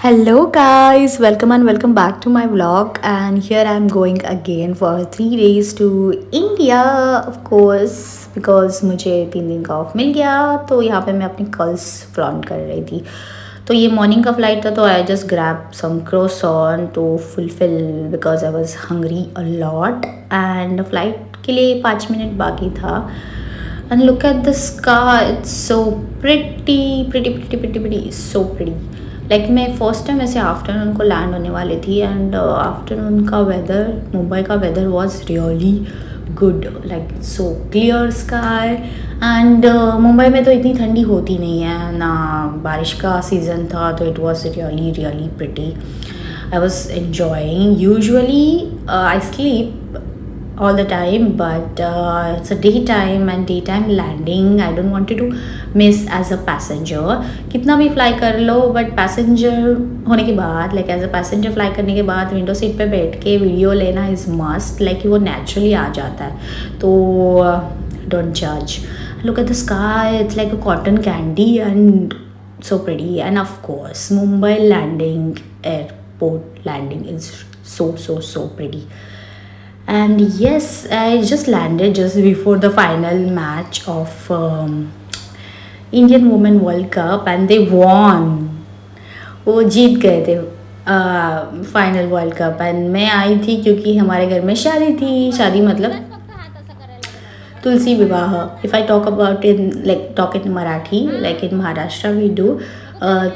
Hello guys, welcome and welcome back to my vlog, and here I'm going again for 3 days to India of course because मुझे 3 दिन का of मिल गया। तो यहाँ पे मैं अपनी कर्ल्स फ्लॉन्ट कर रही थी। तो ये मॉर्निंग का फ्लाइट था, तो I just grab some croissant to fulfil because I was hungry a lot and flight के लिए 5 मिनट बाकी था। And look at the sky, it's so pretty, so pretty. Like मैं फर्स्ट टाइम ऐसे afternoon को land होने वाली थी एंड आफ्टरनून का वेदर, मुंबई का weather was really good, like so clear sky. And Mumbai में तो इतनी ठंडी होती नहीं है ना, बारिश का सीज़न था, तो it was really really pretty. I was enjoying. Usually I sleep all the time, but it's a daytime and daytime landing I don't want to miss as a passenger। कितना भी फ्लाई कर लो but passenger होने के बाद, like as a passenger fly करने के बाद window seat पे बैठ के वीडियो लेना इज़ मस्ट, लाइक वो नेचुरली आ जाता है। तो डोंट जज, look at the sky, it's like a cotton candy and so pretty। and of course Mumbai landing, airport landing is so pretty। and yes, I just landed just before the final match of Indian Women World Cup and they won। वो जीत गए थे final world cup. And मैं आई थी क्योंकि हमारे घर में शादी थी। शादी मतलब Tulsi Vivah. If I talk about in like talk in Marathi, like in Maharashtra we do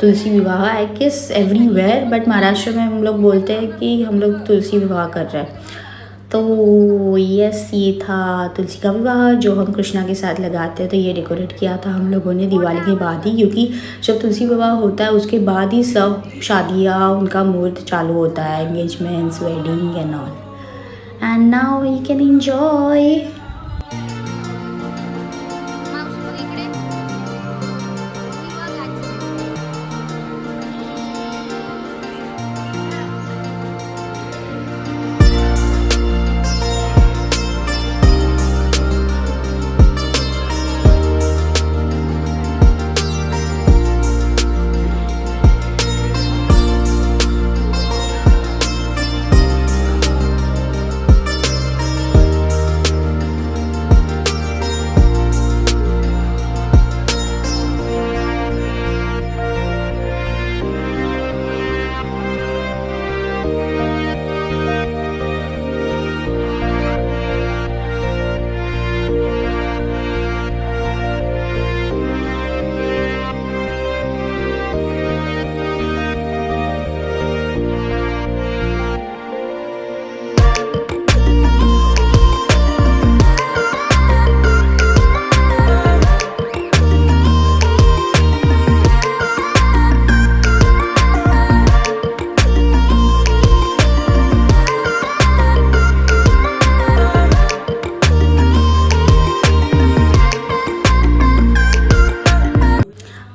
Tulsi Vivah, I guess everywhere, but Maharashtra में हम लोग बोलते हैं कि हम लोग तुलसी विवाह कर रहे हैं। तो यस, ये था तुलसी का विवाह जो हम कृष्णा के साथ लगाते हैं। तो ये डेकोरेट किया था हम लोगों ने दिवाली के बाद ही, क्योंकि जब तुलसी विवाह होता है उसके बाद ही सब शादियाँ उनका मुहूर्त चालू होता है, engagements, wedding and all. And now we can enjoy.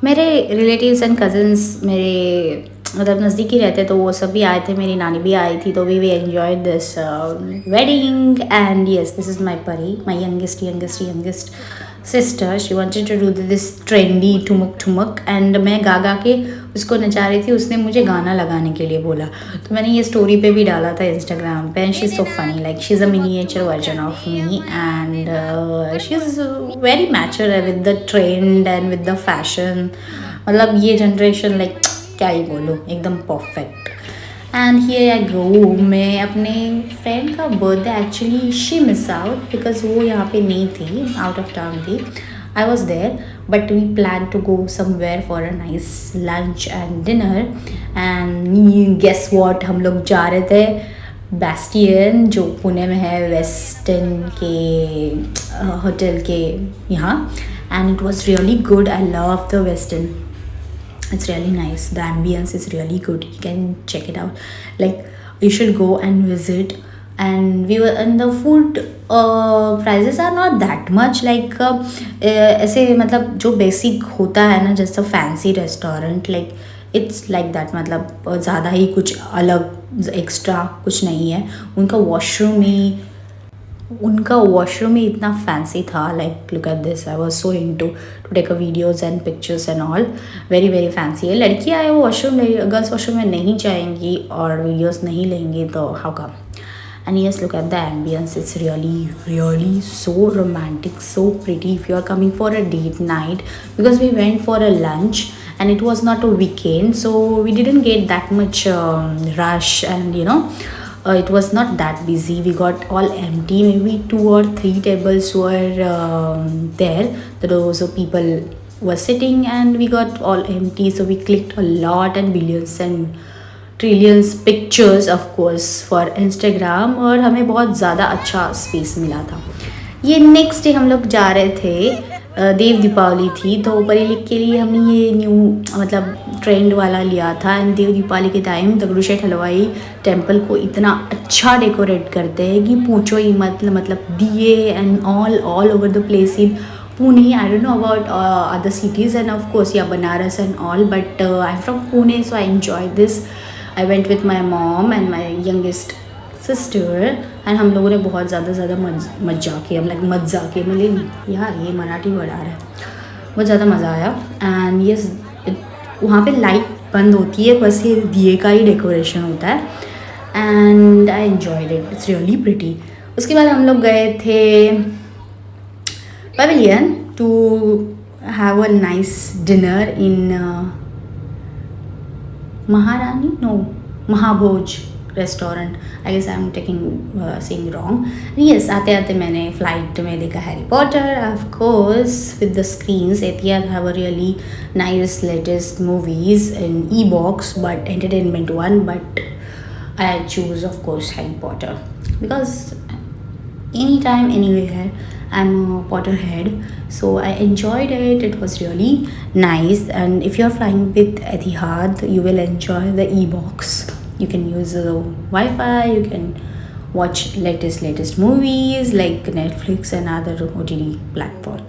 मेरे रिलेटिव्स एंड कज़न्स मेरे मतलब नज़दीक ही रहते, तो वो सब भी आए थे, मेरी नानी भी आई थी। तो we enjoyed this wedding and yes, this is my Pari, my youngest sister. She wanted to do this trendy thumak thumak and मैं गा गा के उसको नचा रही थी। उसने मुझे गाना लगाने के लिए बोला, तो मैंने ये स्टोरी पे भी डाला था इंस्टाग्राम पे। And she is so funny, like she is a miniature version of me and she is very mature with the trend and with the fashion. मतलब ये जनरेशन लाइक क्या ही बोलूँ, एकदम perfect. And here I go, मैं अपने friend का birthday, actually she miss out because वो यहाँ पे नहीं थी, आउट ऑफ टाउन थी। I was there but we plan to go somewhere for a nice lunch and dinner. And guess what, हम लोग जा रहे थे बेस्टियन, जो पुणे में है, वेस्टर्न के होटल के यहाँ। And it was really good, I love the western, it's really nice, the ambience is really good, you can check it out, like you should go and visit। and we were, and the food prices are not that much, like ऐसे मतलब जो basic होता है ना, जैसे fancy restaurant, like it's like that, मतलब ज़्यादा ही कुछ अलग एक्स्ट्रा कुछ नहीं है। उनका वॉशरूम ही उनका वॉशरूम ही इतना फैंसी था. Like look at this, I was so into to take a videos and pictures and all. Very very fancy है. लड़कियाँ वो वॉशरूम गर्ल्स वॉशरूम में नहीं जाएंगी और वीडियोज़ नहीं लेंगी, तो how come. And yes, look at the ambience. It's really so romantic, so pretty if you are coming for a date night, because we went for a lunch and it was not a weekend, so we didn't get that much rush, and it was not that busy. We got all empty. Maybe 2 or 3 tables were there. Those people were sitting and we got all empty, so we clicked a lot and billions and trillions pictures of course for Instagram, और हमें बहुत ज़्यादा अच्छा space मिला था. ये next day हम लोग जा रहे थे, देव दीपावली थी, तो परी लिख के लिए हमने ये न्यू मतलब ट्रेंड वाला लिया था. एंड देव दीपावली के टाइम दगड़ू शेठ हलवाई टेम्पल को इतना अच्छा डेकोरेट करते हैं कि पूछो ही मतलब दिए and all over the place in Pune. I don't know about other cities and of course yeah Banaras and all, but I'm from Pune, so I enjoyed this. I went with my mom and my youngest sister and हम लोगों ने बहुत ज़्यादा मज़ा किया. मज़ा के मतलब यार ये मराठी वर्ड आ रहा है. बहुत ज़्यादा मज़ा आया. एंड यस, वहाँ पे लाइट बंद होती है, बस ये दिए का ही डेकोरेशन होता है. And I enjoyed it. It's really pretty. उसके बाद हम लोग गए थे Pavilion to have a nice dinner in Maharani? No, Mahabhoj restaurant. I guess I'm saying wrong. And yes, आते आते मैंने flight में देखा Harry Potter. Of course, with the screens, Etihad have a really nice latest movies in e-box, but entertainment one. But I choose, of course, Harry Potter because anytime, anywhere, I'm a Potterhead, so I enjoyed it. It was really nice. And if you're flying with Etihad, you will enjoy the e-box. You can use the Wi-Fi. You can watch latest movies like Netflix and other OTT platform.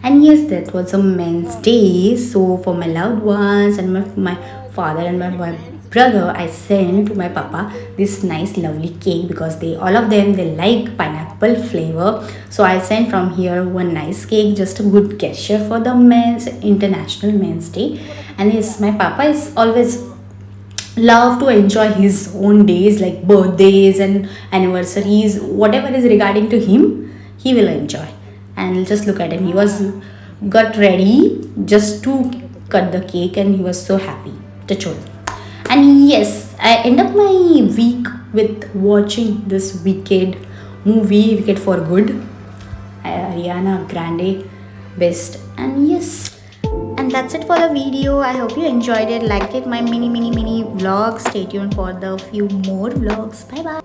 And yes, that was a men's day. So for my loved ones and my father and my brother, I sent to my papa this nice lovely cake because all of them like pineapple flavor. So I sent from here one nice cake, just a good gesture for the International Men's Day. And yes, my papa is always love to enjoy his own days, like birthdays and anniversaries, whatever is regarding to him, he will enjoy. And just look at him, he was got ready just to cut the cake and he was so happy to show. And yes, I end up my week with watching this Wicked movie, Wicked for Good, Ariana Grande best. And yes, and that's it for the video. I hope you enjoyed it, liked it, my mini vlog. Stay tuned for the few more vlogs. Bye bye.